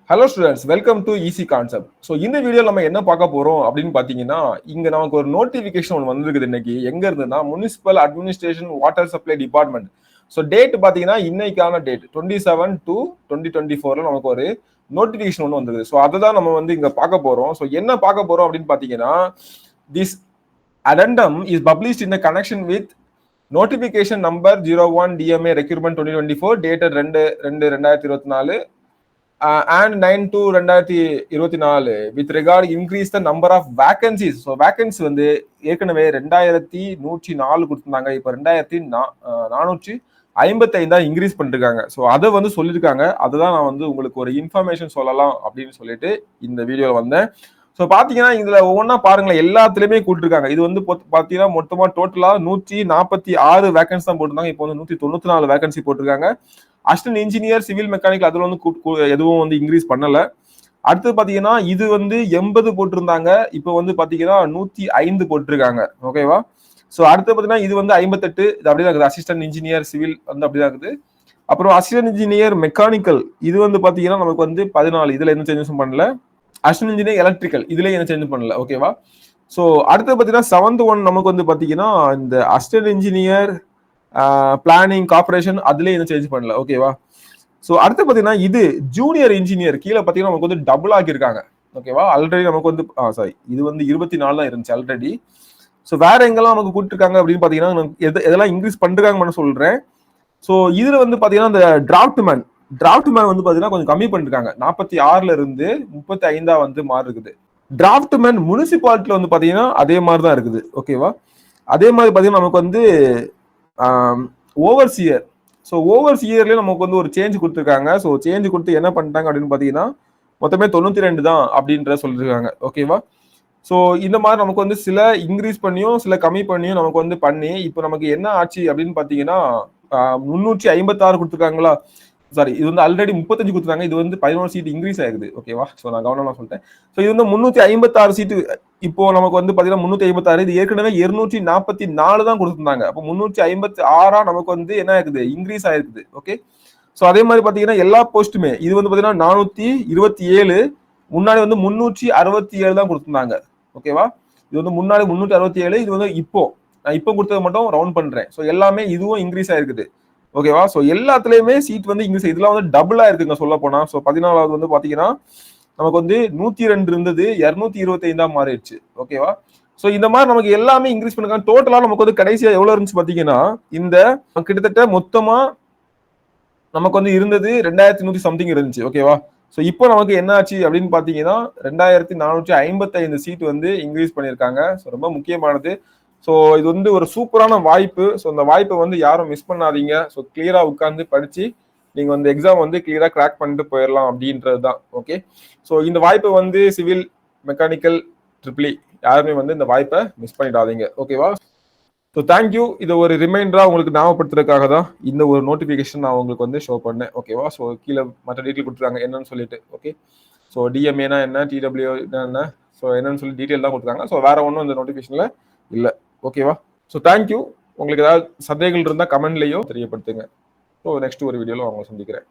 Hello students, welcome to easy concept. So இந்த video நம்ம என்ன பார்க்க போறோம் அப்படின்னு பார்த்தீங்கன்னா, இங்க நமக்கு ஒரு நோட்டிஃபிகேஷன் ஒன்று வந்திருக்குது இன்னைக்கு. எங்க இருந்துன்னா, municipal administration water supply department. So date பார்த்தீங்கன்னா இன்னைக்கான டேட் 27/2/2024 நமக்கு ஒரு நோட்டிஃபிகேஷன் ஒன்று வந்திருக்கு. ஸோ அதை தான் நம்ம வந்து இங்க பார்க்க போறோம். ஸோ என்ன பார்க்க போறோம் அப்படின்னு பார்த்தீங்கன்னா, this addendum is published in the connection with notification number 01 DMA recruitment 2024 dated 2/2/2024 and 9/2/2024 with regard increase the number of vacancies. So vacancy வந்து ஏற்கனவே 2104 கொடுத்திருந்தாங்க, இப்போ 2455 இன்க்ரீஸ் பண்ணிருக்காங்க. ஸோ அதை வந்து சொல்லியிருக்காங்க. அதுதான் நான் வந்து உங்களுக்கு ஒரு இன்ஃபர்மேஷன் சொல்லலாம் அப்படின்னு சொல்லிட்டு இந்த வீடியோவில் வந்தேன். ஸோ பார்த்தீங்கன்னா இதுல ஒவ்வொன்றா பாருங்களேன், எல்லாத்துலேயுமே கூட்டிருக்காங்க. இது வந்து பார்த்தீங்கன்னா மொத்தமாக டோட்டலாக 146 வேகன்சி தான் போட்டிருந்தாங்க. இப்போ வந்து 194 வேகன்சி போட்டிருக்காங்க. அசிஸ்டன்ட் இன்ஜினியர் சிவில் மெக்கானிக்கல் அதில் வந்து எதுவும் வந்து இன்க்ரீஸ் பண்ணல. அடுத்து பார்த்தீங்கன்னா இது வந்து 80 போட்டிருந்தாங்க, இப்போ வந்து பார்த்தீங்கன்னா 105 போட்டிருக்காங்க. ஓகேவா? ஸோ அடுத்து பார்த்தீங்கன்னா இது வந்து 58, இது அப்படிதான் இருக்குது. அசிஸ்டன்ட் இன்ஜினியர் சிவில் வந்து அப்படிதான் இருக்குது. அப்புறம் அசிஸ்டன்ட் இன்ஜினியர் மெக்கானிக்கல் இது வந்து பார்த்தீங்கன்னா நமக்கு வந்து 14, இதுல எந்த சேஞ்சஸும் பண்ணல. அசிஸ்டன்ட் இன்ஜினியர் எலக்ட்ரிக்கல் இதுல என்ன சேஞ்ச் பண்ணல. ஓகேவா? ஸோ அடுத்து பார்த்தீங்கன்னா 7th ஒன் நமக்கு வந்து பார்த்தீங்கன்னா இந்த அசிஸ்டன்ட் இன்ஜினியர் பிளானிங் கார்பரேஷன் அதுலேயே என்ன சேஞ்ச் பண்ணல. ஓகேவா? ஸோ அடுத்து பார்த்தீங்கன்னா இது ஜூனியர் இன்ஜினியர் கீழே பார்த்தீங்கன்னா நமக்கு வந்து டபுள் ஆக்கியிருக்காங்க. ஓகேவா? ஆல்ரெடி நமக்கு வந்து சாரி இது வந்து 24 தான் இருந்துச்சு ஆல்ரெடி. ஸோ வேற எங்கெல்லாம் நமக்கு கூட்டிருக்காங்க அப்படின்னு பார்த்தீங்கன்னா எதெல்லாம் இன்க்ரீஸ் பண்றாங்கன்னு சொல்றேன். ஸோ இதுல வந்து பார்த்தீங்கன்னா இந்த டிராஃப்ட் மேன் வந்து பார்த்தீங்கன்னா கொஞ்சம் கம்மி பண்ணிருக்காங்க. 46ல இருந்து 35 வந்து மாறி இருக்குது. டிராஃப்ட் மேன் முனிசிபாலிட்டியில வந்து பார்த்தீங்கன்னா அதே மாதிரி தான் இருக்குது. ஓகேவா? அதே மாதிரி பார்த்தீங்கன்னா நமக்கு வந்து ஓவர்சியர். ஸோ ஓவர்சியர்லேயே நமக்கு வந்து ஒரு சேஞ்ச் கொடுத்துருக்காங்க. ஸோ சேஞ்ச் கொடுத்து என்ன பண்ணிட்டாங்க அப்படின்னு பார்த்தீங்கன்னா மொத்தமே 92 தான் அப்படின்ற சொல்லியிருக்காங்க. ஓகேவா? ஸோ இந்த மாதிரி நமக்கு வந்து சில இன்க்ரீஸ் பண்ணியும் சில கம்மி பண்ணியும் நமக்கு வந்து பண்ணி இப்போ நமக்கு என்ன ஆச்சு அப்படின்னு பார்த்தீங்கன்னா 356 கொடுத்துருக்காங்களா. சாரி, இது வந்து ஆல்ரெடி 35 கொடுத்துருக்காங்க. இது வந்து 11 சீட் இன்க்ரீஸ் ஆகுது. ஓகேவா? ஸோ நான் கவனமா சொல்லிட்டேன். ஸோ இது வந்து 356 சீட்டு இப்போ நமக்கு வந்து பார்த்தீங்கன்னா 356, இது ஏற்கனவே 244 தான் கொடுத்துருந்தாங்க. அப்போ 356 நமக்கு வந்து என்ன ஆகுது, இன்க்ரீஸ் ஆயிருக்குது. ஓகே. ஸோ அதே மாதிரி பார்த்தீங்கன்னா எல்லா போஸ்ட்டுமே இது வந்து பார்த்தீங்கன்னா 427, முன்னாடி வந்து 367 தான் கொடுத்துருந்தாங்க. ஓகேவா? இது வந்து முன்னாடி 367, இது வந்து இப்போ நான் இப்போ கொடுத்தது மட்டும் ரவுண்ட் பண்றேன். ஸோ எல்லாமே இதுவும் இன்க்ரீஸ் ஆயிருக்குது. ஓகேவா? ஸோ எல்லாத்துலயுமே சீட் வந்து இங்கிலீஷ் இதெல்லாம் வந்து டபுளா இருக்குங்க சொல்ல போனா. ஸோ 14வது வந்து பாத்தீங்கன்னா நமக்கு வந்து 102 இருந்தது, 225 மாறிடுச்சு. ஓகேவா? ஸோ இந்த மாதிரி நமக்கு எல்லாமே இன்க்ரீஸ் பண்ணிருக்காங்க. டோட்டலா நமக்கு வந்து கடைசியா எவ்வளவு இருந்துச்சு பாத்தீங்கன்னா இந்த கிட்டத்தட்ட மொத்தமா நமக்கு வந்து இருந்தது 2100 சம்திங் இருந்துச்சு. ஓகேவா? ஸோ இப்போ நமக்கு என்ன ஆச்சு அப்படின்னு பாத்தீங்கன்னா 2455 சீட் வந்து இன்க்ரீஸ் பண்ணியிருக்காங்க. ஸோ ரொம்ப முக்கியமானது. ஸோ இது வந்து ஒரு சூப்பரான வாய்ப்பு. ஸோ இந்த வாய்ப்பை வந்து யாரும் மிஸ் பண்ணாதீங்க. ஸோ கிளியரா உட்காந்து படிச்சு நீங்க வந்து எக்ஸாம் வந்து கிளியரா கிராக் பண்ணிட்டு போயிடலாம் அப்படின்றது தான். ஓகே. ஸோ இந்த வாய்ப்பை வந்து சிவில் மெக்கானிக்கல் ட்ரிபிள் யாருமே வந்து இந்த வாய்ப்பை மிஸ் பண்ணிடாதீங்க. ஓகேவா? So thank you. இது ஒரு ரிமைண்டரா உங்களுக்கு ஞாபகப்படுத்துறதுக்காக தான் இந்த ஒரு நோட்டிபிகேஷன் நான் உங்களுக்கு வந்து ஷோ பண்ணேன். ஓகேவா? ஸோ கீழே மற்ற டீட்டெயில் கொடுத்துருக்காங்க என்னன்னு சொல்லிட்டு. ஓகே. ஸோ டிஎம்ஏனா என்ன, டிடபிள்யூ என்ன, ஸோ என்னன்னு சொல்லி டீட்டெயில் தான் கொடுத்துருக்காங்க. ஸோ வேற ஒன்றும் இந்த நோட்டிபிகேஷன்ல இல்லை. ஓகேவா? So thank you. உங்களுக்கு ஏதாவது சந்தேகங்கள் இருந்தால் கமெண்ட்லேயோ தெரியப்படுத்துங்க. ஸோ நெக்ஸ்ட் ஒரு வீடியோவில் உங்களை சந்திக்கிறேன்.